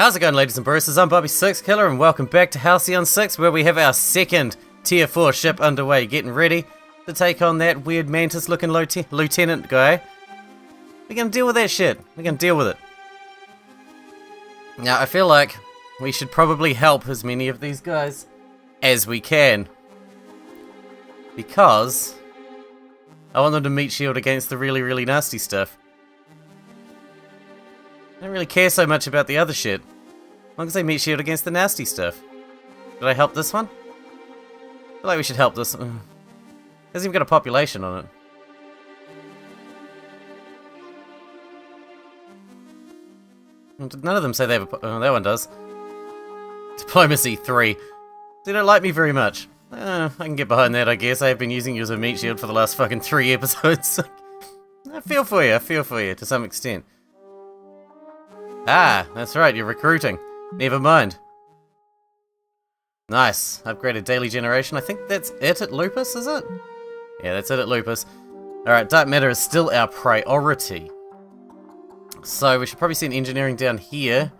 How's it going, ladies and bros? I'm Bobby6 Killer, and welcome back to Halcyon 6, where we have our second Tier 4 ship underway, getting ready to take on that weird mantis-looking lieutenant guy. We're gonna deal with that shit. We're gonna deal with it. Now, I feel like we should probably help as many of these guys as we can, because I want them to meat shield against the really, really nasty stuff. I don't really care so much about the other shit, as long as they meat shield against the nasty stuff. Did I help this one? I feel like we should help this. Hasn't even got a population on it. None of them say they have a... Oh, that one does. Diplomacy 3. They don't like me very much. I can get behind that, I guess. I have been using you as a meat shield for the last fucking 3 episodes. I feel for you to some extent. Ah, that's right, you're recruiting. Never mind. Nice. Upgraded daily generation. I think that's it at Lupus, is it? Yeah, that's it at Lupus. Alright, dark matter is still our priority. So we should probably send engineering down here.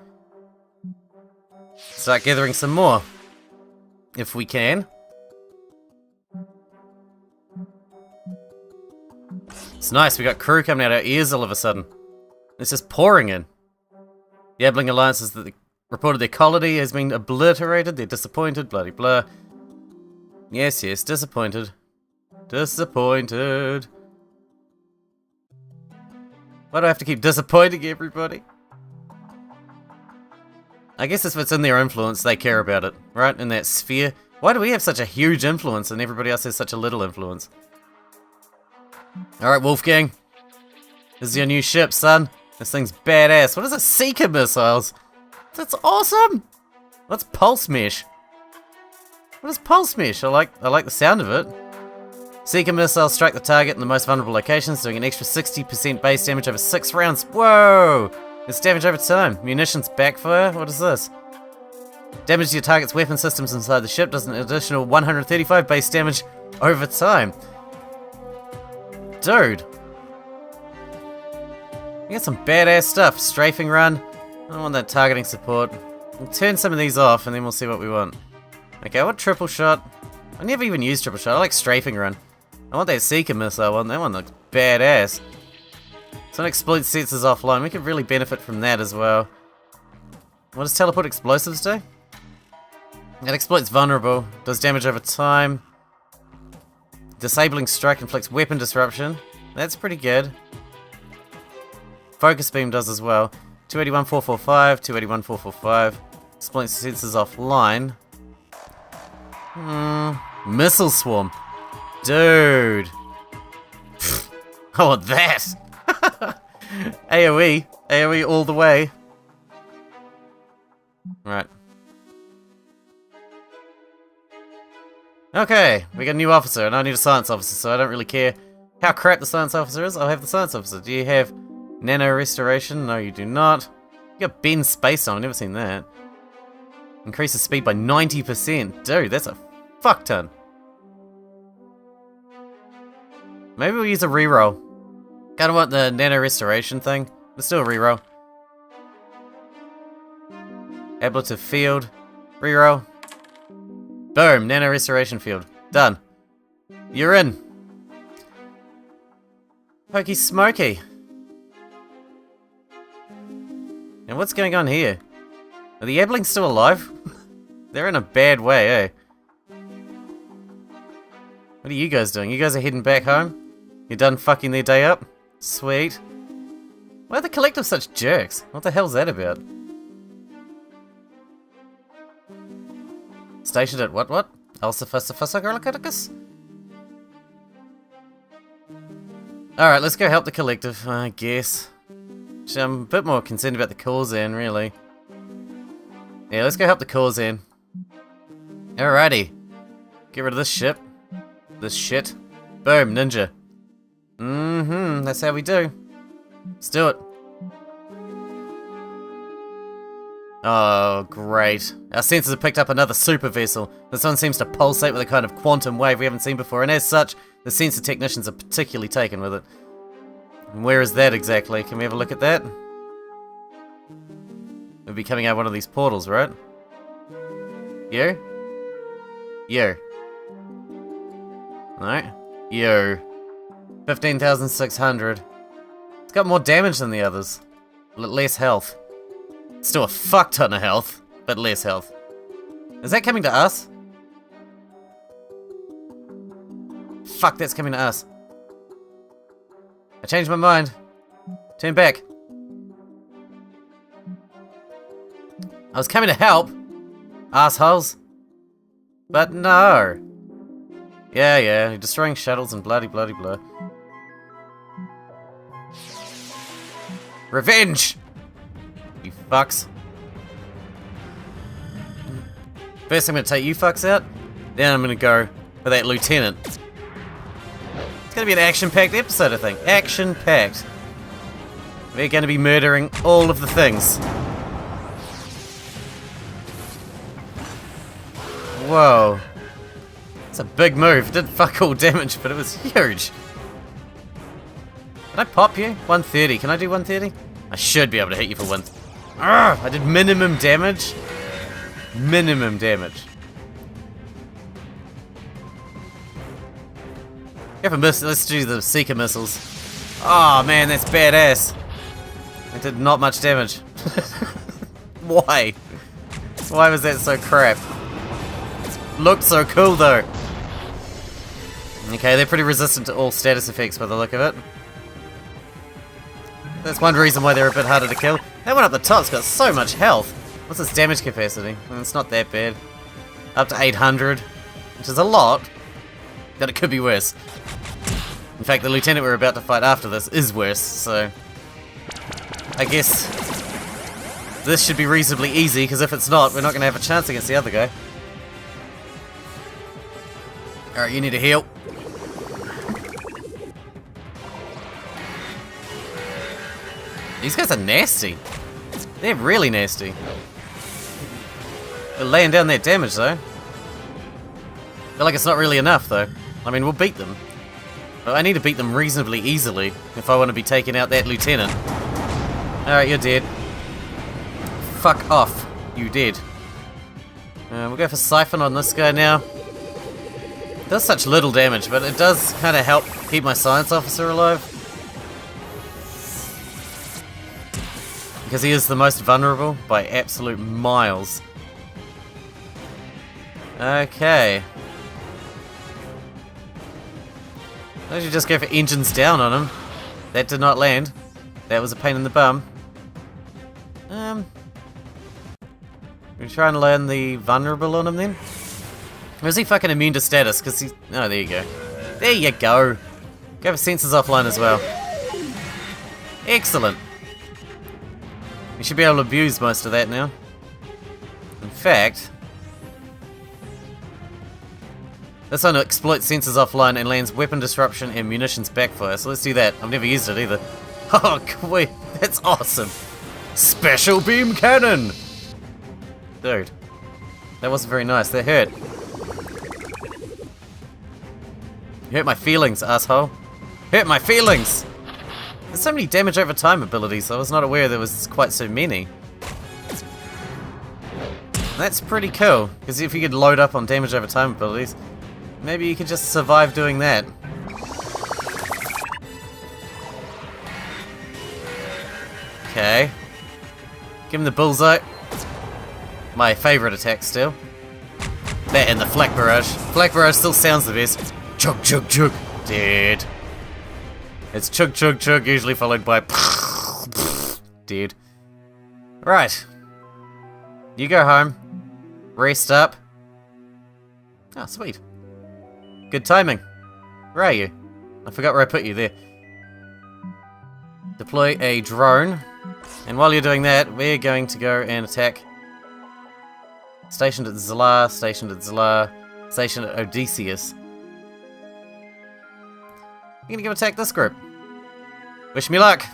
Start gathering some more. If we can. It's nice, we got crew coming out our ears all of a sudden. It's just pouring in. The Abbling Alliance has reported their colony has been obliterated. They're disappointed, bloody blah. Yes, yes, disappointed. Disappointed. Why do I have to keep disappointing everybody? I guess if it's in their influence, they care about it, right? In that sphere. Why do we have such a huge influence and everybody else has such a little influence? Alright, Wolfgang. This is your new ship, son. This thing's badass. What is it? Seeker missiles? That's awesome! What's pulse mesh? What is pulse mesh? I like the sound of it. Seeker missiles strike the target in the most vulnerable locations, doing an extra 60% base damage over 6 rounds. Whoa! It's damage over time. Munitions backfire? What is this? Damage to your target's weapon systems inside the ship does an additional 135 base damage over time. Dude. We got some badass stuff. Strafing run. I don't want that targeting support. We'll turn some of these off and then we'll see what we want. Okay, I want triple shot. I never even used triple shot. I like strafing run. I want that Seeker missile one. That one looks badass. So exploit sensors offline. We could really benefit from that as well. What does teleport explosives do? It exploits vulnerable. Does damage over time. Disabling strike inflicts weapon disruption. That's pretty good. Focus beam does as well. 281-445, 281-445. Exploit sensors offline. Missile swarm. Dude. I want that. AoE. AoE all the way. Right. Okay, we got a new officer, and I need a science officer, so I don't really care how crap the science officer is. I'll have the science officer. Do you have nano restoration? No, you do not. You got bend space on. I've never seen that. Increases speed by 90%. Dude, that's a fuck ton. Maybe we'll use a reroll. Kinda want the nano restoration thing. Let's do a reroll. Ablative field. Reroll. Boom, nano restoration field. Done. You're in. Pokey Smoky. And what's going on here? Are the Ablings still alive? They're in a bad way, eh? What are you guys doing? You guys are heading back home? You're done fucking their day up? Sweet. Why are the collective such jerks? What the hell's that about? Stationed at what? Alcifasifasagorlacadicus? Alright, let's go help the collective, I guess. I'm a bit more concerned about the Corsan, really. Yeah, let's go help the Corsan. Alrighty. Get rid of this ship. This shit. Boom, ninja. That's how we do. Let's do it. Oh, great. Our sensors have picked up another super vessel. This one seems to pulsate with a kind of quantum wave we haven't seen before, and as such, the sensor technicians are particularly taken with it. And where is that exactly? Can we have a look at that? would be coming out one of these portals, right? You? You. Alright. You. 15,600. It's got more damage than the others. Less health. Still a fuck ton of health, but less health. Is that coming to us? Fuck, that's coming to us. I changed my mind. Turn back. I was coming to help, assholes. But no. Yeah, you're destroying shuttles and bloody blah. Revenge! You fucks. First I'm gonna take you fucks out, then I'm gonna go for that lieutenant. It's gonna be an action-packed episode, I think. Action-packed. We're gonna be murdering all of the things. Whoa. It's a big move. Did fuck all damage, but it was huge. Can I pop you? 130. Can I do 130? I should be able to hit you for one. I did minimum damage. Minimum damage. Let's do the Seeker missiles. Oh man, that's badass. It did not much damage. Why? Why was that so crap? Looked so cool though. Okay, they're pretty resistant to all status effects by the look of it. That's one reason why they're a bit harder to kill. That one up the top's got so much health. What's its damage capacity? Well, it's not that bad. Up to 800, which is a lot, but it could be worse. In fact, the lieutenant we're about to fight after this is worse, so I guess this should be reasonably easy, because if it's not, we're not going to have a chance against the other guy. Alright, you need to heal. These guys are nasty. They're really nasty. They're laying down their damage, though. I feel like it's not really enough, though. I mean, we'll beat them. But I need to beat them reasonably easily if I want to be taking out that lieutenant. Alright, you're dead. Fuck off. You dead. We'll go for Siphon on this guy now. It does such little damage, but it does kind of help keep my science officer alive. Because he is the most vulnerable by absolute miles. Okay. Why don't you just go for engines down on him? That did not land. That was a pain in the bum. We try and land the vulnerable on him then? Or is he fucking immune to status? Because he's... Oh, there you go. There you go. Go for sensors offline as well. Excellent. You should be able to abuse most of that now. In fact... This one exploits sensors offline and lands weapon disruption and munitions backfire, so let's do that. I've never used it either. Oh, wait, that's awesome. Special beam cannon! Dude, that wasn't very nice, that hurt. You hurt my feelings, asshole. Hurt my feelings! There's so many damage over time abilities, I was not aware there was quite so many. That's pretty cool, because if you could load up on damage over time abilities, maybe you could just survive doing that. Okay. Give him the bullseye. My favourite attack still. That and the flak barrage. Flak barrage still sounds the best. Chug chug chug. Dead. It's chug chug chug, usually followed by dead. Right. You go home. Rest up. Oh, sweet. Good timing. Where are you? I forgot where I put you there. Deploy a drone. And while you're doing that, we're going to go and attack. Stationed at Zlar, stationed at Zlar, stationed at Odysseus. I'm gonna go attack this group. Wish me luck.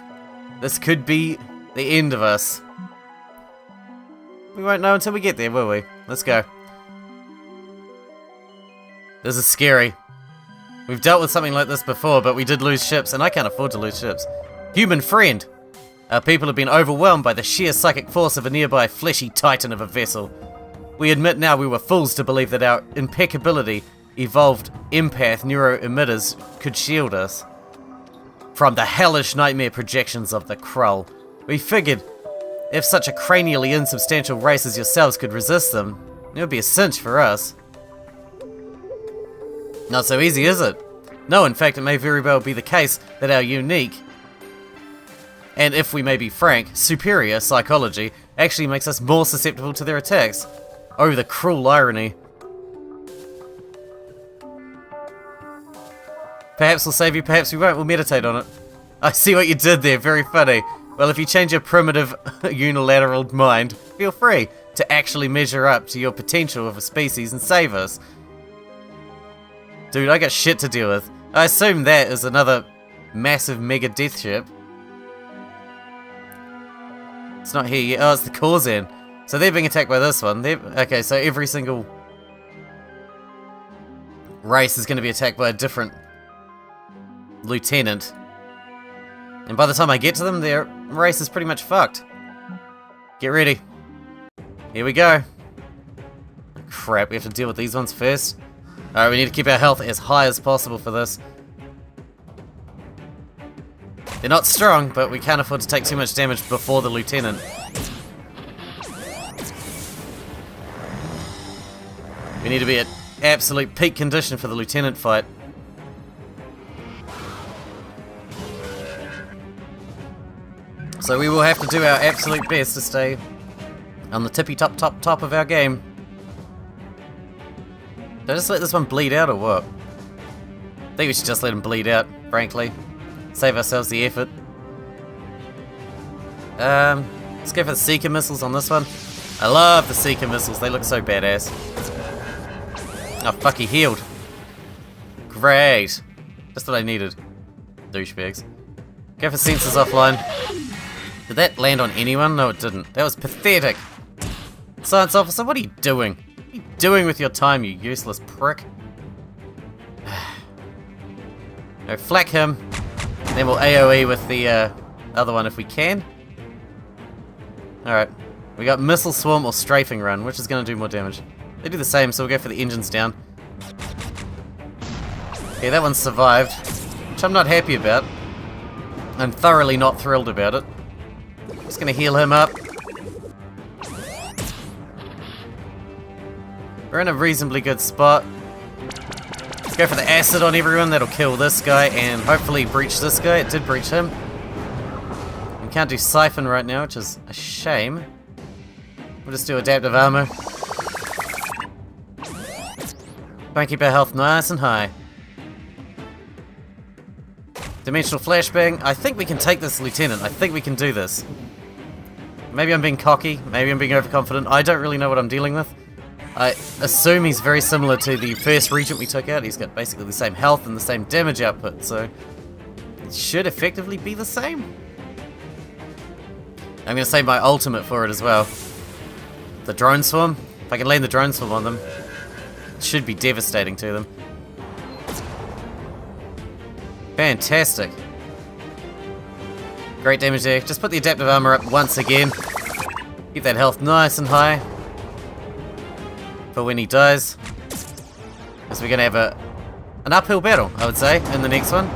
This could be the end of us. We won't know until we get there, will we? Let's go. This is scary. We've dealt with something like this before, but we did lose ships, and I can't afford to lose ships. Human friend! Our people have been overwhelmed by the sheer psychic force of a nearby fleshy titan of a vessel. We admit now we were fools to believe that our impeccability evolved empath neuroemitters could shield us from the hellish nightmare projections of the Krull. We figured if such a cranially insubstantial race as yourselves could resist them, it would be a cinch for us. Not so easy, is it? No, in fact, it may very well be the case that our unique, and if we may be frank, superior psychology actually makes us more susceptible to their attacks. Oh, the cruel irony. Perhaps we'll save you, perhaps we won't. We'll meditate on it. I see what you did there, very funny. Well, if you change your primitive, unilateral mind, feel free to actually measure up to your potential of a species and save us. Dude, I got shit to deal with. I assume that is another massive mega death ship. It's not here yet. Oh, it's the Korsan. So they're being attacked by this one. Okay, so every single race is going to be attacked by a different lieutenant. And by the time I get to them, their race is pretty much fucked. Get ready. Here we go. Crap, we have to deal with these ones first. Alright, we need to keep our health as high as possible for this. They're not strong, but we can't afford to take too much damage before the lieutenant. We need to be at absolute peak condition for the lieutenant fight. So we will have to do our absolute best to stay on the tippy top of our game. Did I just let this one bleed out or what? I think we should just let him bleed out, frankly. Save ourselves the effort. Let's go for the Seeker missiles on this one. I love the Seeker missiles, they look so badass. Oh fuck, he healed. Great. Just what I needed. Douchebags. Go for sensors offline. Did that land on anyone? No, it didn't. That was pathetic. Science officer, what are you doing? What are you doing with your time, you useless prick? No, flak him. Then we'll AoE with the other one if we can. Alright. We got Missile Swarm or Strafing Run, which is going to do more damage. They do the same, so we'll go for the engines down. Okay, that one survived, which I'm not happy about. I'm thoroughly not thrilled about it. Just gonna heal him up. We're in a reasonably good spot. Let's go for the acid on everyone. That'll kill this guy and hopefully breach this guy. It did breach him. We can't do Siphon right now, which is a shame. We'll just do adaptive armor. Try and keep our health nice and high. Dimensional flashbang. I think we can take this lieutenant. I think we can do this. Maybe I'm being cocky. Maybe I'm being overconfident. I don't really know what I'm dealing with. I assume he's very similar to the first regent we took out. He's got basically the same health and the same damage output, so it should effectively be the same. I'm going to save my ultimate for it as well. The drone swarm. If I can land the drone swarm on them, it should be devastating to them. Fantastic. Great damage there. Just put the adaptive armor up once again. Keep that health nice and high for when he dies. Because we're going to have an uphill battle, I would say, in the next one.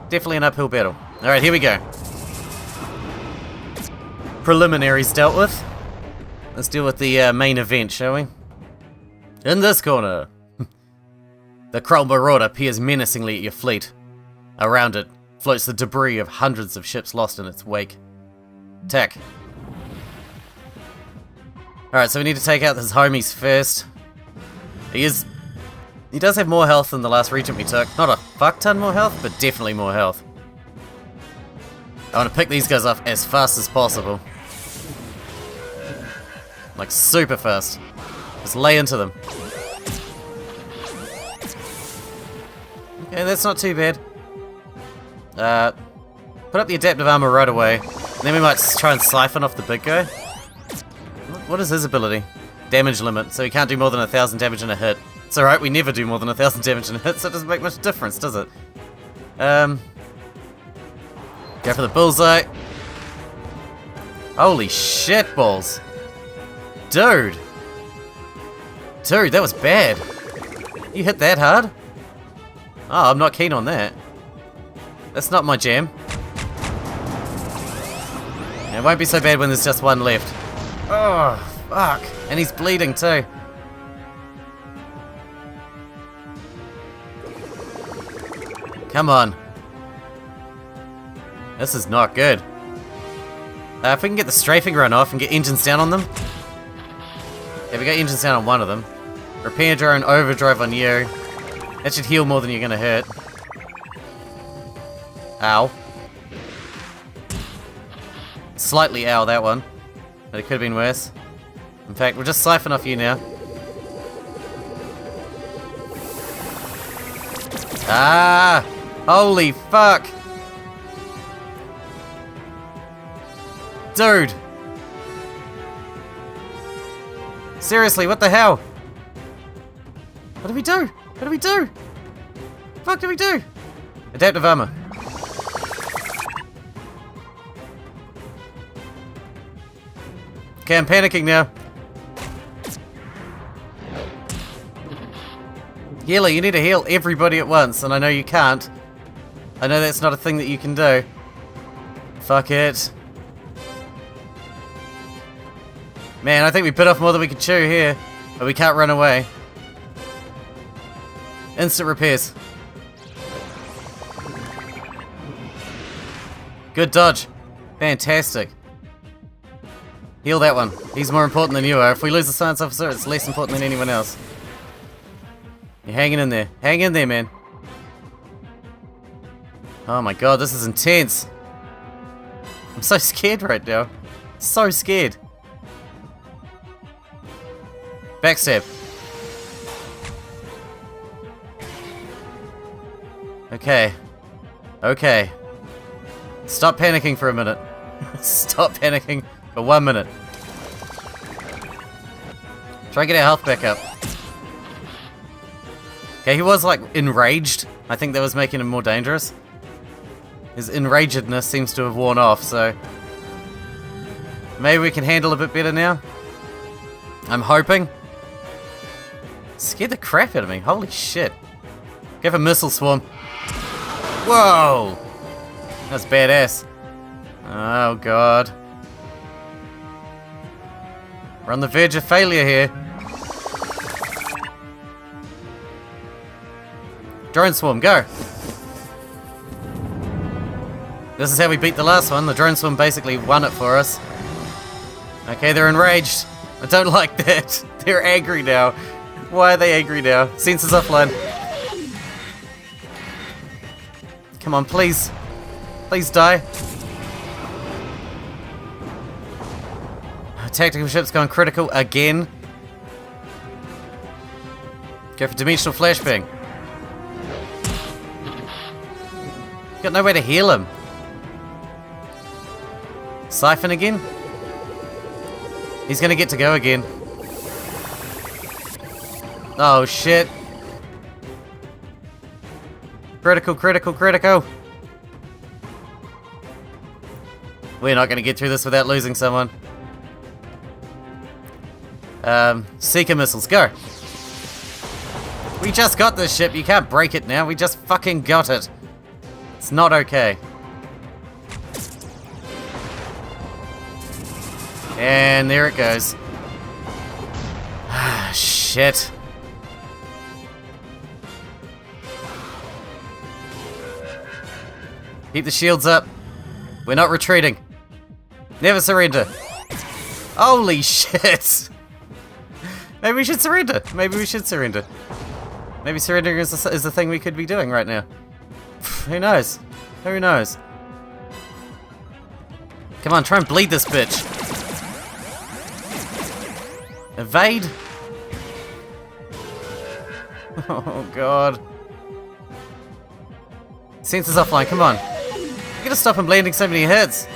Definitely an uphill battle. Alright, here we go. Preliminaries dealt with. Let's deal with the main event, shall we? In this corner, the Krull Marauder peers menacingly at your fleet. Around it floats the debris of hundreds of ships lost in its wake. Attack. Alright, so we need to take out his homies first. He does have more health than the last regent we took. Not a fuck ton more health, but definitely more health. I want to pick these guys off as fast as possible. Like super fast. Just lay into them. Okay, that's not too bad. Put up the adaptive armor right away. Then we might try and siphon off the big guy. What is his ability? Damage limit, so he can't do more than 1,000 damage in a hit. It's alright, we never do more than 1,000 damage in a hit, so it doesn't make much difference, does it? Go for the bullseye. Holy shit balls. Dude. Dude, that was bad. You hit that hard? Oh, I'm not keen on that. That's not my jam. It won't be so bad when there's just one left. Oh, fuck. And he's bleeding too. Come on. This is not good. If we can get the strafing run off and get engines down on them. Yeah, we got engines down on one of them. Repair drone overdrive on you. That should heal more than you're gonna hurt. Ow. Slightly ow, that one. But it could have been worse. In fact, we'll just siphon off you now. Ah! Holy fuck! Dude! Seriously, what the hell? What do we do? What do we do? What the fuck do we do? Adaptive armor. Okay, I'm panicking now. Healer, you need to heal everybody at once, and I know you can't. I know that's not a thing that you can do. Fuck it. Man, I think we bit off more than we could chew here, but we can't run away. Instant repairs. Good dodge. Fantastic. Heal that one. He's more important than you are. If we lose the science officer, it's less important than anyone else. You're hanging in there. Hang in there, man. Oh my god, this is intense. I'm so scared right now. So scared. Backstab. Okay. Okay. Stop panicking for a minute. Stop panicking for 1 minute. Try and get our health back up. Okay, he was like enraged. I think that was making him more dangerous. His enragedness seems to have worn off, so maybe we can handle a bit better now. I'm hoping. Scared the crap out of me. Holy shit. Give a missile swarm. Whoa! That's badass. Oh god. We're on the verge of failure here. Drone swarm, go! This is how we beat the last one. The drone swarm basically won it for us. Okay, they're enraged. I don't like that. They're angry now. Why are they angry now? Sensors offline. Come on, please. Please die. Tactical ship's gone critical again. Go for dimensional flashbang. Got no way to heal him. Siphon again? He's gonna get to go again. Oh shit. Critical, critical, critical. We're not gonna get through this without losing someone. Seeker missiles, go. We just got this ship, you can't break it now, we just fucking got it. It's not okay. And there it goes. Ah, shit. Keep the shields up. We're not retreating. Never surrender. Holy shit. Maybe we should surrender. Maybe we should surrender. Maybe surrendering is the thing we could be doing right now. Who knows? Who knows? Come on, try and bleed this bitch. Evade? Oh god. Sensors offline, come on. You gotta stop him landing so many hits.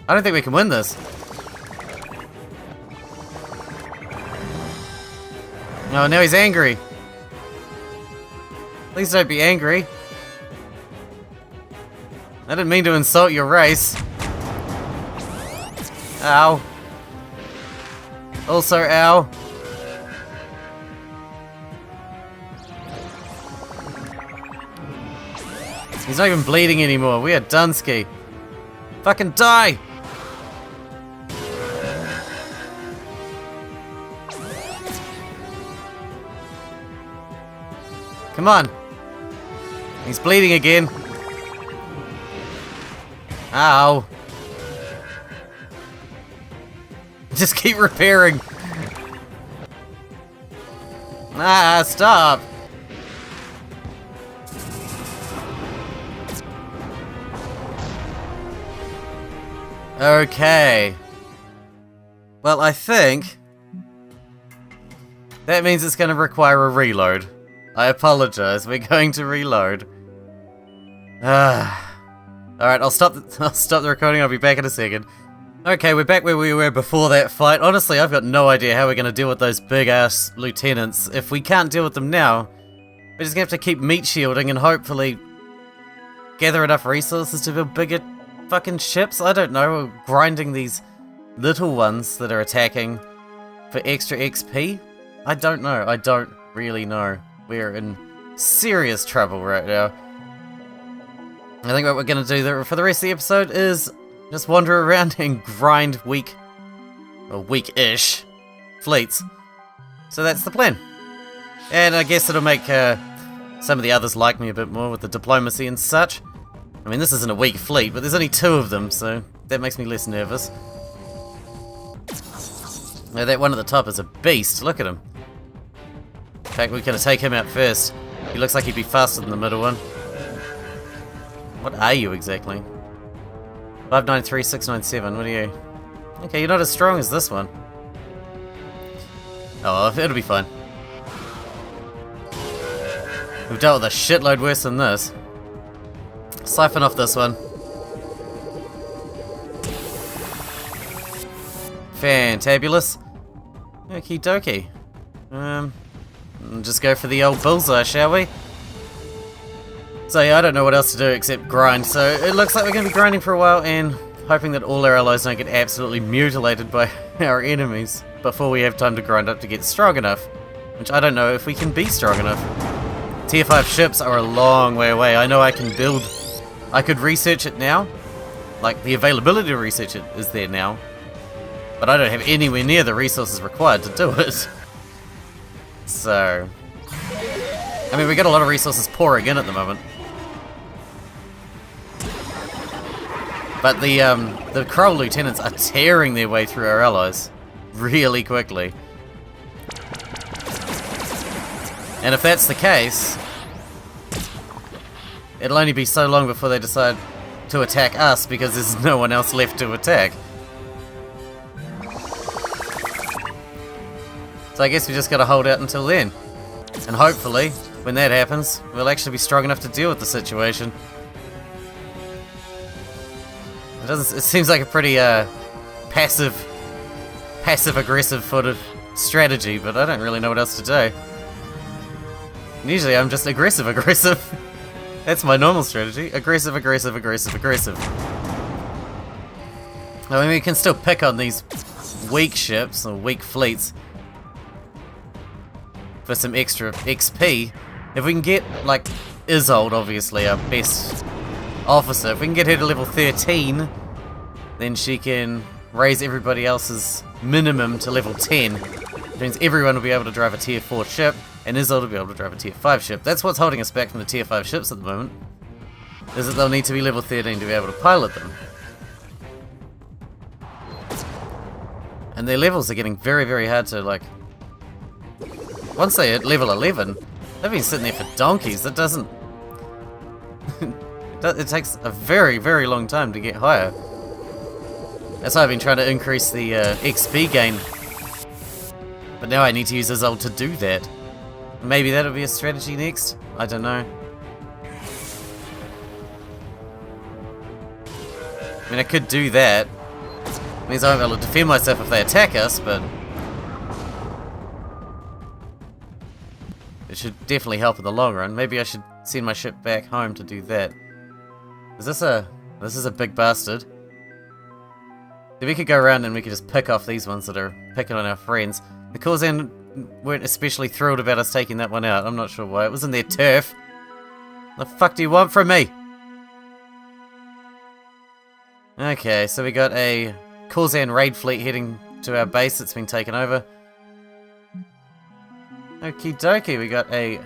I don't think we can win this. Oh, now he's angry. Please don't be angry. I didn't mean to insult your race. Ow. Also, ow. He's not even bleeding anymore. We are Dunsky. Fucking die! Come on. He's bleeding again. Ow. Just keep repairing. Ah, stop. Okay. Well, I think that means it's going to require a reload. I apologize. We're going to reload. Alright, I'll stop the recording. I'll be back in a second. Okay, we're back where we were before that fight. Honestly, I've got no idea how we're going to deal with those big-ass lieutenants. If we can't deal with them now, we're just going to have to keep meat shielding and hopefully gather enough resources to build bigger fucking ships. I don't know, we're grinding these little ones that are attacking for extra XP. I don't know. I don't really know. We're in serious trouble right now. I think what we're going to do for the rest of the episode is just wander around and grind weak-ish fleets. So that's the plan. And I guess it'll make some of the others like me a bit more with the diplomacy and such. I mean, this isn't a weak fleet, but there's only 2 of them, so that makes me less nervous. Now, that one at the top is a beast. Look at him. In fact, we're going to take him out first. He looks like he'd be faster than the middle one. What are you exactly? 593, 697, what are you? Okay, you're not as strong as this one. Oh, it'll be fine. We've dealt with a shitload worse than this. Siphon off this one. Fantabulous. Okie dokie. Just go for the old bullseye, shall we? So yeah, I don't know what else to do except grind, so it looks like we're going to be grinding for a while and hoping that all our allies don't get absolutely mutilated by our enemies before we have time to grind up to get strong enough. Which I don't know if we can be strong enough. Tier 5 ships are a long way away. I know I can build... I could research it now. Like, the availability to research it is there now. But I don't have anywhere near the resources required to do it. So... I mean, we got a lot of resources pouring in at the moment. But the Kroll lieutenants are tearing their way through our allies really quickly. And if that's the case, it'll only be so long before they decide to attack us because there's no one else left to attack. So I guess we just gotta hold out until then. And hopefully, when that happens, we'll actually be strong enough to deal with the situation. It seems like a pretty passive-aggressive sort of strategy, but I don't really know what else to do. Usually I'm just aggressive. That's my normal strategy. Aggressive. I mean, we can still pick on these weak ships, or weak fleets, for some extra XP. If we can get, like, Isolde, obviously, our best officer, if we can get her to level 13, then she can raise everybody else's minimum to level 10. Which means everyone will be able to drive a tier 4 ship, and Isolde will be able to drive a tier 5 ship. That's what's holding us back from the tier 5 ships at the moment, is that they'll need to be level 13 to be able to pilot them. And their levels are getting very, very hard to, like... Once they're at level 11, they've been sitting there for donkeys. That doesn't... It takes a very, very long time to get higher. That's why I've been trying to increase the XP gain. But now I need to use Isolde to do that. Maybe that'll be a strategy next? I don't know. I mean, I could do that. It means I won't be able to defend myself if they attack us, but... should definitely help in the long run. Maybe I should send my ship back home to do that. Is this a... This is a big bastard. We could go around and we could just pick off these ones that are picking on our friends. The Halcyon weren't especially thrilled about us taking that one out. I'm not sure why. It was in their turf. The fuck do you want from me? Okay, so we got a Halcyon raid fleet heading to our base that's been taken over. Okie dokie, we got a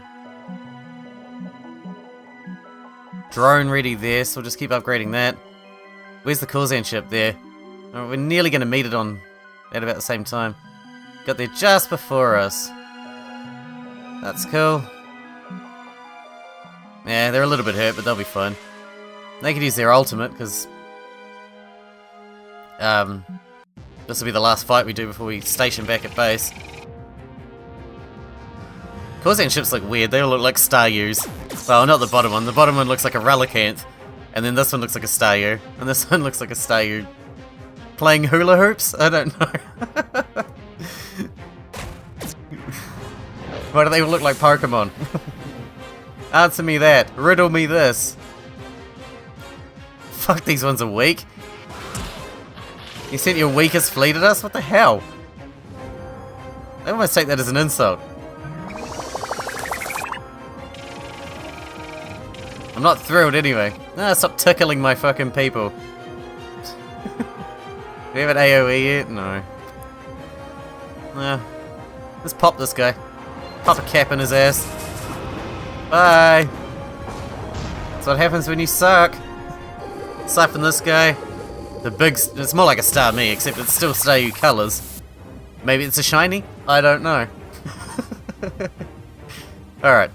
drone ready there, so we'll just keep upgrading that. Where's the Halcyon ship? There. Oh, we're nearly going to meet it on at about the same time. Got there just before us. That's cool. Yeah, they're a little bit hurt, but they'll be fine. They could use their ultimate, because this will be the last fight we do before we station back at base. Halcyon ships look weird. They all look like Staryus. Well, not the bottom one. The bottom one looks like a Relicanth. And then this one looks like a Staryu. And this one looks like a Staryu playing hula hoops? I don't know. Why do they look like Pokemon? Answer me that. Riddle me this. Fuck, these ones are weak. You sent your weakest fleet at us? What the hell? I almost take that as an insult. I'm not thrilled anyway. Ah, stop tickling my fucking people. Do we have an AoE yet? No. Nah. Let's pop this guy. Pop a cap in his ass. Bye! That's what happens when you suck. Siphon this guy. The big... It's more like a star me, except it's still Staryu colours. Maybe it's a shiny? I don't know. Alright.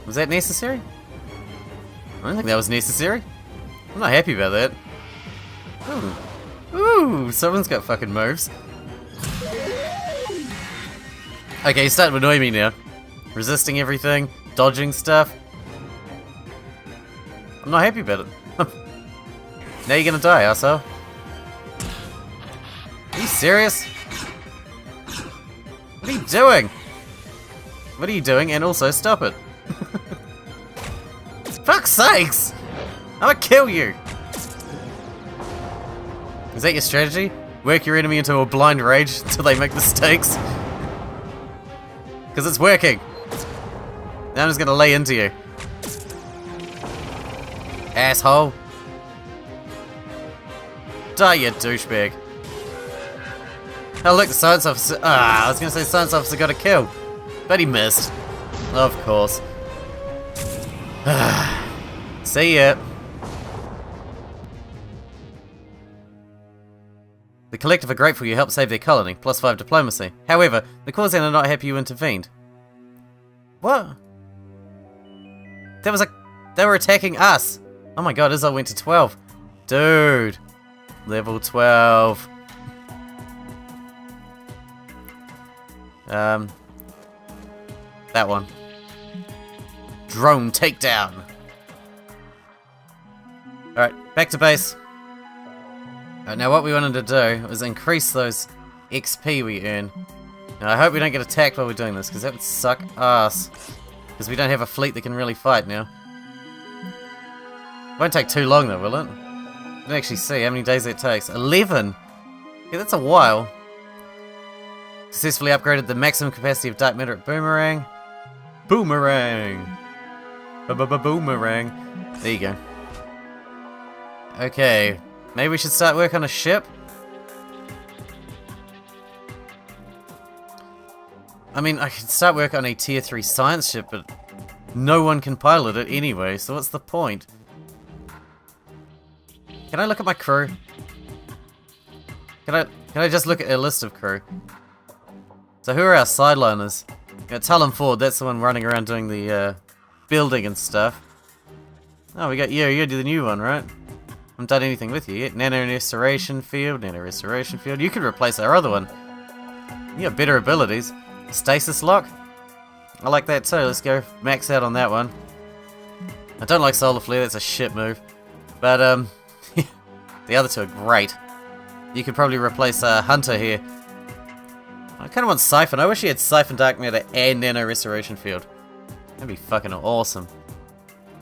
Was that necessary? I don't think that was necessary. I'm not happy about that. Ooh. Ooh, someone's got fucking moves. Okay, you're starting to annoy me now. Resisting everything, dodging stuff. I'm not happy about it. Now you're gonna die, arsehole. Are you serious? What are you doing? What are you doing? And also, stop it. Fuck's sakes! I'ma kill you! Is that your strategy? Work your enemy into a blind rage until they make mistakes? Because it's working! Now I'm just gonna lay into you. Asshole! Die, you douchebag. Oh look, the science officer... Ah, I was gonna say science officer got a kill. But he missed. Of course. See ya. The collective are grateful you helped save their colony, +5 diplomacy. However, the Halcyon are not happy you intervened. What? That was they were attacking us! Oh my god, Izzo went to 12. Dude. Level 12. That one. Drone takedown. Alright, back to base. Now what we wanted to do was increase those XP we earn. Now I hope we don't get attacked while we're doing this, because that would suck ass. Because we don't have a fleet that can really fight now. Won't take too long though, will it? I can actually see how many days it takes. 11? Yeah, that's a while. Successfully upgraded the maximum capacity of dark matter at Boomerang. Boomerang! Boomerang. There you go. Okay. Maybe we should start work on a ship? I mean, I could start work on a tier 3 science ship, but no one can pilot it anyway, so what's the point? Can I look at my crew? Can I just look at a list of crew? So who are our sideliners? Talon Ford, that's the one running around doing the building and stuff. Oh, we got you. You do the new one, right? I haven't done anything with you yet. Nano Restoration Field, Nano Restoration Field. You could replace our other one. You got better abilities. Stasis Lock. I like that too. Let's go max out on that one. I don't like Solar Flare. That's a shit move. But the other two are great. you could probably replace Hunter here. I kind of want Siphon. I wish he had Siphon, Dark Matter, and Nano Restoration Field. That'd be fucking awesome.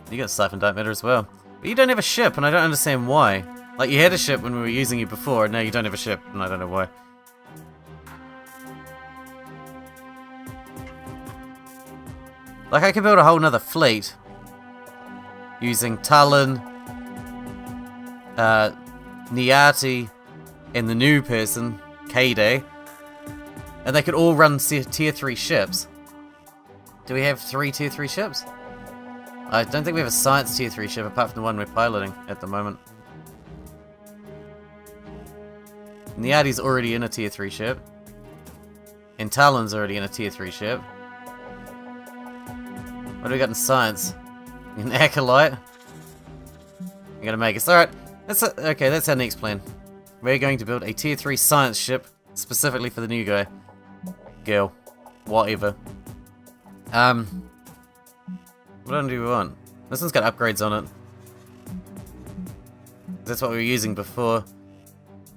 You got Siphon, Dark Matter as well. But you don't have a ship, and I don't understand why. Like, you had a ship when we were using you before, and now you don't have a ship, and I don't know why. Like, I could build a whole nother fleet using Talon, Niati, and the new person, K-Day, and they could all run tier 3 ships. Do we have 3 tier 3 ships? I don't think we have a science tier 3 ship apart from the one we're piloting at the moment. Niati's already in a tier 3 ship. And Talon's already in a tier 3 ship. What do we got in science? An acolyte? You gotta make us. Alright, okay, that's our next plan. We're going to build a tier 3 science ship specifically for the new guy. Girl. Whatever. What do we want? This one's got upgrades on it. That's what we were using before.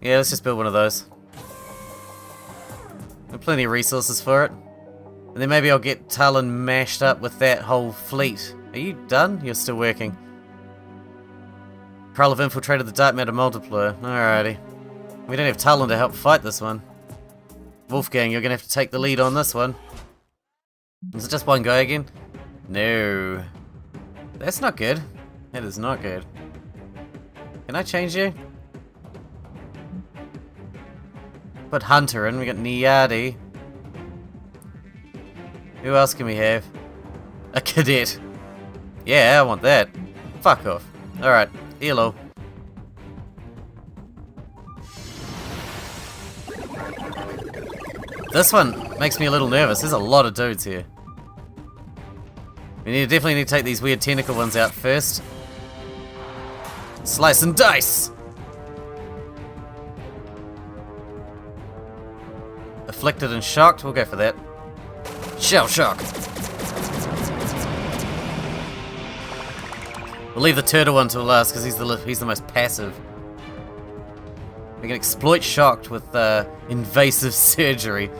Yeah, let's just build one of those. There's plenty of resources for it. And then maybe I'll get Talon mashed up with that whole fleet. Are you done? You're still working. Krull have infiltrated the Dark Matter Multiplier. Alrighty. We don't have Talon to help fight this one. Wolfgang, you're gonna have to take the lead on this one. Is it just one guy again? No. That's not good. That is not good. Can I change you? Put Hunter in. We got Niadi. Who else can we have? A cadet. Yeah, I want that. Fuck off. Alright, Elo. This one makes me a little nervous. There's a lot of dudes here. We definitely need to take these weird tentacle ones out first. Slice and dice! Afflicted and shocked, we'll go for that. Shell shock! We'll leave the turtle one till last because he's the most passive. We can exploit shocked with invasive surgery.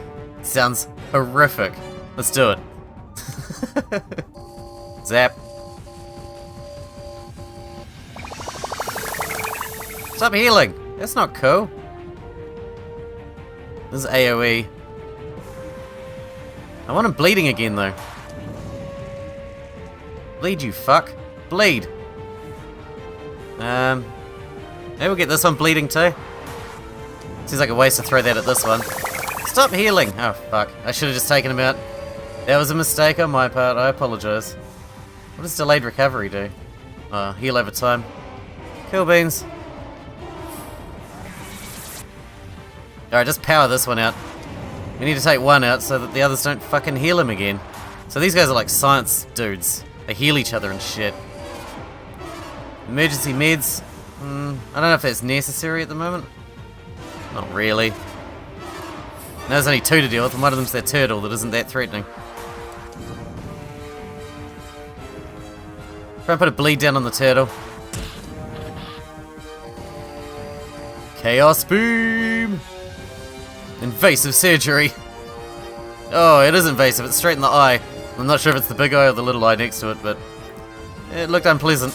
Sounds horrific. Let's do it. Zap. Stop healing! That's not cool. This is AoE. I want him bleeding again though. Bleed, you fuck. Bleed. Maybe we'll get this one bleeding too. Seems like a waste to throw that at this one. Stop healing! Oh fuck. I should have just taken him out. That was a mistake on my part. I apologize. What does delayed recovery do? Heal over time. Cool beans. Alright, just power this one out. We need to take one out so that the others don't fucking heal him again. So these guys are like science dudes. They heal each other and shit. Emergency meds. I don't know if that's necessary at the moment. Not really. Now there's only 2 to deal with, and one of them's that turtle that isn't that threatening. Try and put a bleed down on the turtle. Chaos Beam! Invasive surgery! Oh, it is invasive, it's straight in the eye. I'm not sure if it's the big eye or the little eye next to it, but it looked unpleasant.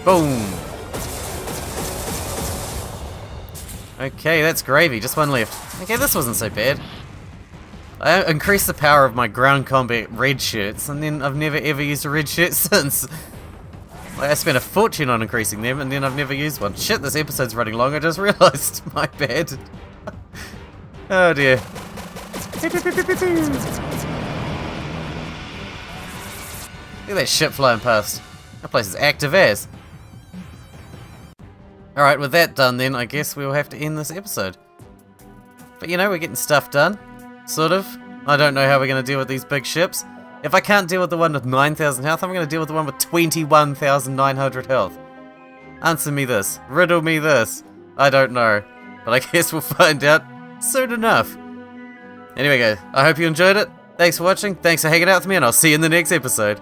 Boom! Okay, that's gravy, just one left. Okay, this wasn't so bad. I increased the power of my ground combat red shirts, and then I've never ever used a red shirt since. Like, I spent a fortune on increasing them, and then I've never used one. Shit, this episode's running long, I just realised. My bad. Oh dear. Look at that ship flying past. That place is active as. Alright, with that done then, I guess we'll have to end this episode. But you know, we're getting stuff done. Sort of. I don't know how we're going to deal with these big ships. If I can't deal with the one with 9,000 health, I'm going to deal with the one with 21,900 health. Answer me this. Riddle me this. I don't know. But I guess we'll find out soon enough. Anyway guys, I hope you enjoyed it. Thanks for watching, thanks for hanging out with me, and I'll see you in the next episode.